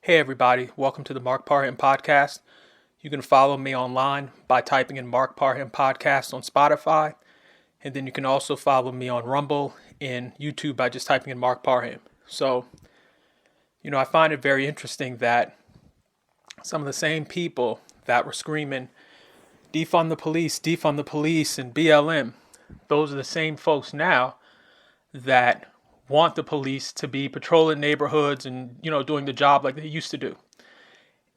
Hey everybody, welcome to the Mark Parham Podcast. You can follow me online by typing in Mark Parham Podcast on Spotify, and then you can also follow me on Rumble and YouTube by just typing in Mark Parham. So, I find it very interesting that some of the same people that were screaming, defund the police, and BLM, those are the same folks now that want the police to be patrolling neighborhoods and doing the job like they used to do.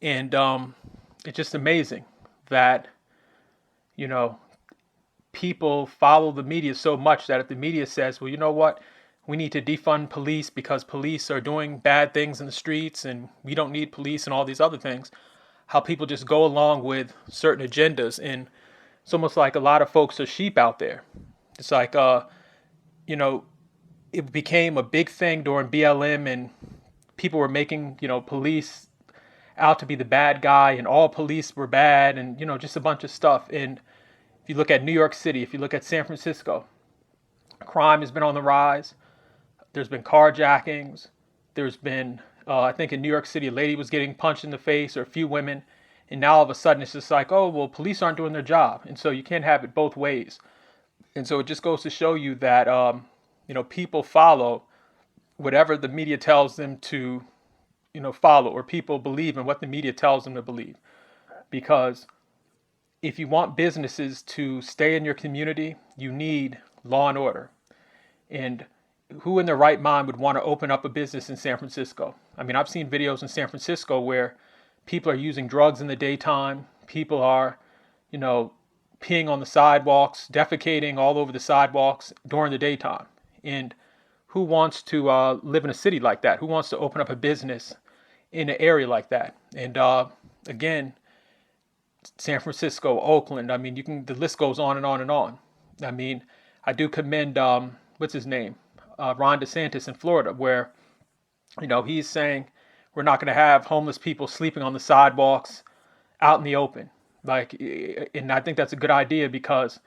And it's just amazing that you know people follow the media so much that if the media says, well, you know what, we need to defund police because police are doing bad things in the streets and we don't need police and all these other things, how people just go along with certain agendas. And it's almost like a lot of folks are sheep out there. It's like you know it became a big thing during BLM, and people were making, police out to be the bad guy, and all police were bad, and, just a bunch of stuff. And if you look at New York City, if you look at San Francisco, crime has been on the rise. There's been carjackings. There's been, I think in New York City, a lady was getting punched in the face, or a few women. And now all of a sudden it's just like, oh, well, police aren't doing their job. And so you can't have it both ways. And so it just goes to show you that, people follow whatever the media tells them to, follow, or people believe in what the media tells them to believe. Because if you want businesses to stay in your community, you need law and order. And who in their right mind would want to open up a business in San Francisco? I mean, I've seen videos in San Francisco where people are using drugs in the daytime. People are, peeing on the sidewalks, defecating all over the sidewalks during the daytime. And who wants to live in a city like that? Who wants to open up a business in an area like that? And again, San Francisco, Oakland. I mean, the list goes on and on and on. I mean, I do commend what's his name, Ron DeSantis in Florida, where he's saying we're not going to have homeless people sleeping on the sidewalks out in the open. And I think that's a good idea because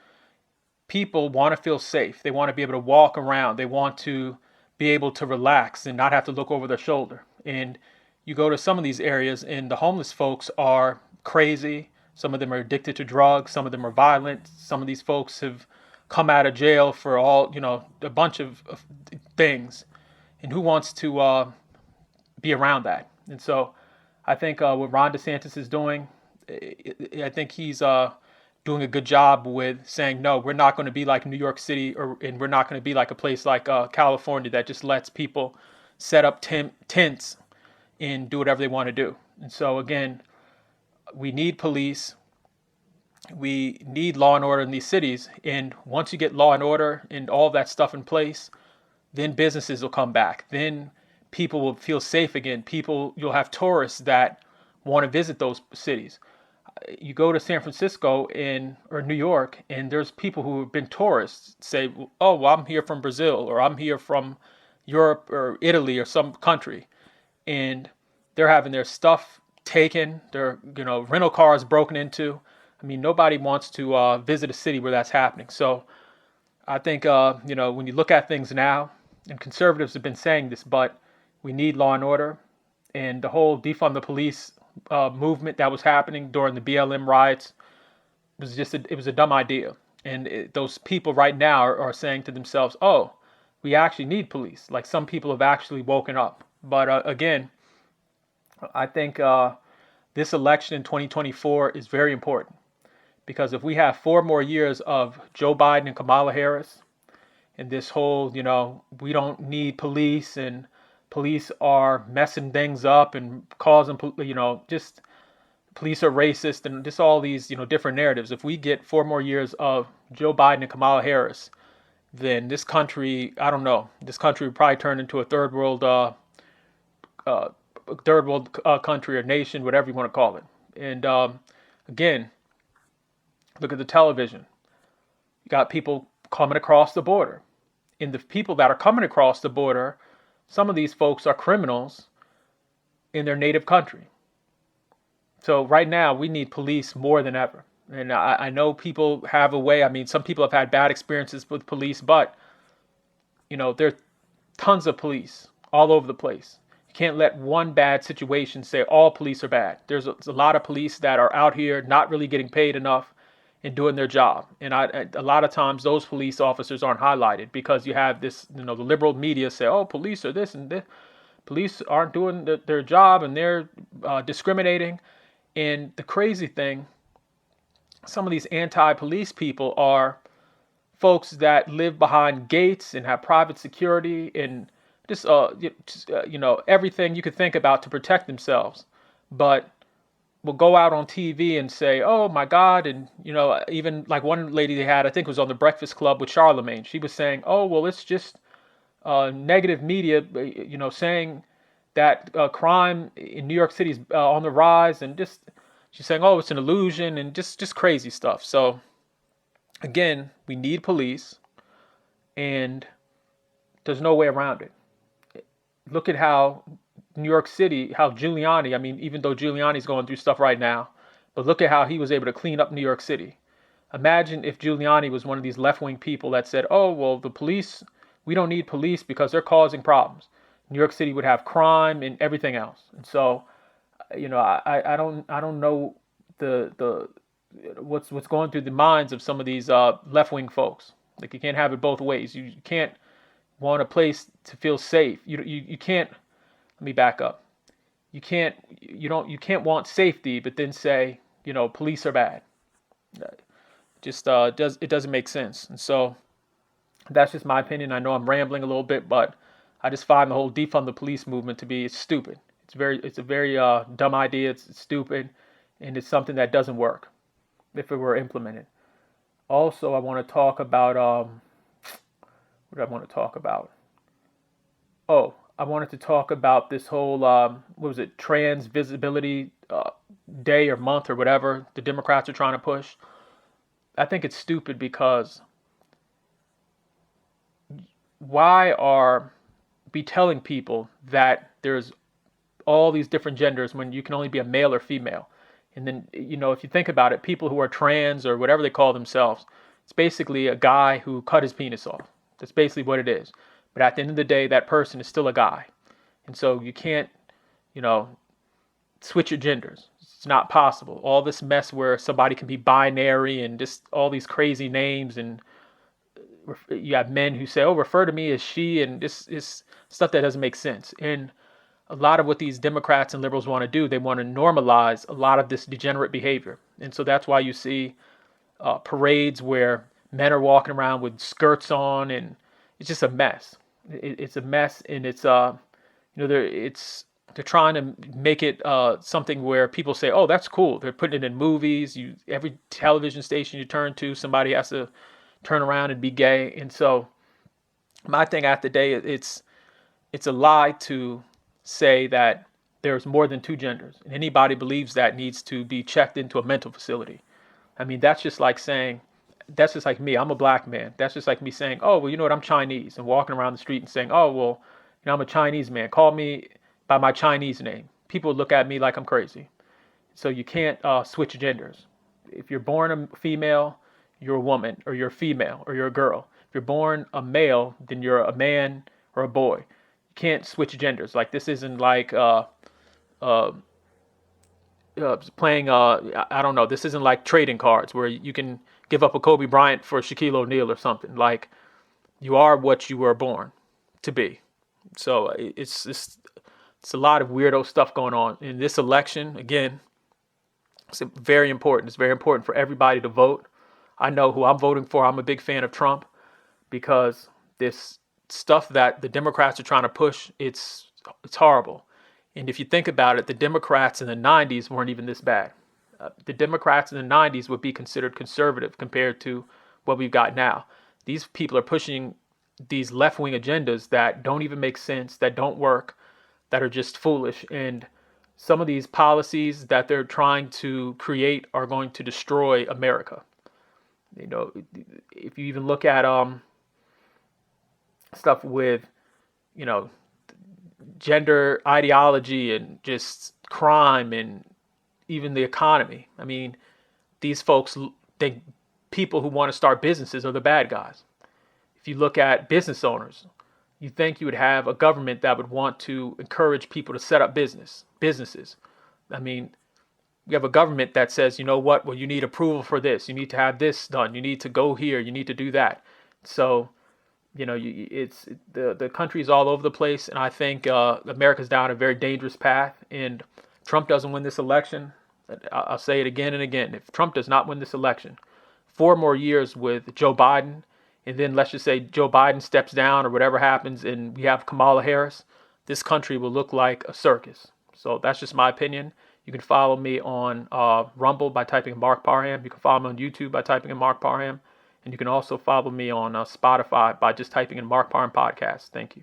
people want to feel safe. They want to be able to walk around. They want to be able to relax and not have to look over their shoulder. And you go to some of these areas and the homeless folks are crazy. Some of them are addicted to drugs. Some of them are violent. Some of these folks have come out of jail for a bunch of things. And who wants to be around that? And so I think what Ron DeSantis is doing, I think he's doing a good job with saying, no, we're not going to be like New York City, and we're not going to be like a place like California that just lets people set up tents and do whatever they want to do. And so again, we need police. We need law and order in these cities. And once you get law and order and all that stuff in place, then businesses will come back. Then people will feel safe again. You'll have tourists that want to visit those cities. You go to San Francisco or New York, and there's people who have been tourists say, oh, well, I'm here from Brazil, or I'm here from Europe or Italy or some country. And they're having their stuff taken, their rental cars broken into. I mean, nobody wants to visit a city where that's happening. So I think, when you look at things now, and conservatives have been saying this, but we need law and order. And the whole defund the police movement that was happening during the BLM riots was it was a dumb idea. And those people right now are saying to themselves, oh, we actually need police. Like some people have actually woken up. But again, I think this election in 2024 is very important because if we have 4 more years of Joe Biden and Kamala Harris and this whole, we don't need police and police are messing things up and causing, just police are racist and just all these, different narratives. If we get 4 more years of Joe Biden and Kamala Harris, then this country, I don't know, this country would probably turn into a third world country or nation, whatever you want to call it. And again, look at the television. You got people coming across the border. And the people that are coming across the border, some of these folks are criminals in their native country. So right now, we need police more than ever. And I know people have a way. I mean, some people have had bad experiences with police, but, there are tons of police all over the place. You can't let one bad situation say all police are bad. There's a lot of police that are out here not really getting paid enough and doing their job. And a lot of times those police officers aren't highlighted because you have this, the liberal media say, oh, police are this and this. Police aren't doing their job and they're discriminating. And the crazy thing, some of these anti-police people are folks that live behind gates and have private security and just everything you could think about to protect themselves, but will go out on TV and say, "Oh my God," and even like one lady they had, I think it was on the Breakfast Club with Charlemagne. She was saying, "Oh well, it's just negative media, saying that crime in New York City is on the rise," and just she's saying, "Oh, it's an illusion," and just crazy stuff. So again, we need police, and there's no way around it. Look at how New York City, how Giuliani, I mean, even though Giuliani's going through stuff right now, but look at how he was able to clean up New York City. Imagine if Giuliani was one of these left-wing people that said, oh, well, the police, we don't need police because they're causing problems. New York City would have crime and everything else. And so, I don't know the what's going through the minds of some of these left-wing folks. Like, you can't have it both ways. You can't want a place to feel safe. You can't. Let me back up. You can't want safety, but then say police are bad. It doesn't make sense. And so that's just my opinion. I know I'm rambling a little bit, but I just find the whole defund the police movement to be stupid. It's a very dumb idea. It's stupid, and it's something that doesn't work if it were implemented. Also, I want to talk about what did I want to talk about? Oh, I wanted to talk about this whole trans visibility day or month or whatever the Democrats are trying to push. I think it's stupid because why are we telling people that there's all these different genders when you can only be a male or female? And then, if you think about it, people who are trans or whatever they call themselves, it's basically a guy who cut his penis off. That's basically what it is. But at the end of the day, that person is still a guy. And so you can't, switch your genders. It's not possible. All this mess where somebody can be binary and just all these crazy names, and you have men who say, oh, refer to me as she, and this is stuff that doesn't make sense. And a lot of what these Democrats and liberals want to do, they want to normalize a lot of this degenerate behavior. And so that's why you see parades where men are walking around with skirts on, and it's just a mess. It's a mess, and it's they're trying to make it something where people say, oh, that's cool. They're putting it in movies. Every television station you turn to, somebody has to turn around and be gay. And so my thing at the day, it's a lie to say that there's more than two genders. And anybody believes that needs to be checked into a mental facility. I mean, that's just like me. I'm a black man. That's just like me saying, oh, well, you know what? I'm Chinese, and walking around the street and saying, oh, well, I'm a Chinese man. Call me by my Chinese name. People look at me like I'm crazy. So you can't switch genders. If you're born a female, you're a woman, or you're a female, or you're a girl. If you're born a male, then you're a man or a boy. You can't switch genders. Like, this isn't like playing, I don't know, this isn't like trading cards where you can give up a Kobe Bryant for Shaquille O'Neal or something. Like, you are what you were born to be. So it's a lot of weirdo stuff going on in this election. Again, it's very important. It's very important for everybody to vote. I know who I'm voting for. I'm a big fan of Trump because this stuff that the Democrats are trying to push, it's horrible. And if you think about it, the Democrats in the 90s weren't even this bad. The Democrats in the 90s would be considered conservative compared to what we've got now. These people are pushing these left-wing agendas that don't even make sense, that don't work, that are just foolish. And some of these policies that they're trying to create are going to destroy America. If you even look at stuff with, gender ideology and just crime and even the economy. I mean, these folks think people who want to start businesses are the bad guys. If you look at business owners, you think you would have a government that would want to encourage people to set up businesses. I mean, you have a government that says, you know what, well, you need approval for this, you need to have this done, you need to go here, you need to do that. So, it's the country's all over the place, and I think America's down a very dangerous path. And Trump doesn't win this election. I'll say it again and again. If Trump does not win this election, 4 more years with Joe Biden, and then let's just say Joe Biden steps down or whatever happens, and we have Kamala Harris, this country will look like a circus. So that's just my opinion. You can follow me on Rumble by typing in Mark Parham. You can follow me on YouTube by typing in Mark Parham. And you can also follow me on Spotify by just typing in Mark Parham Podcast. Thank you.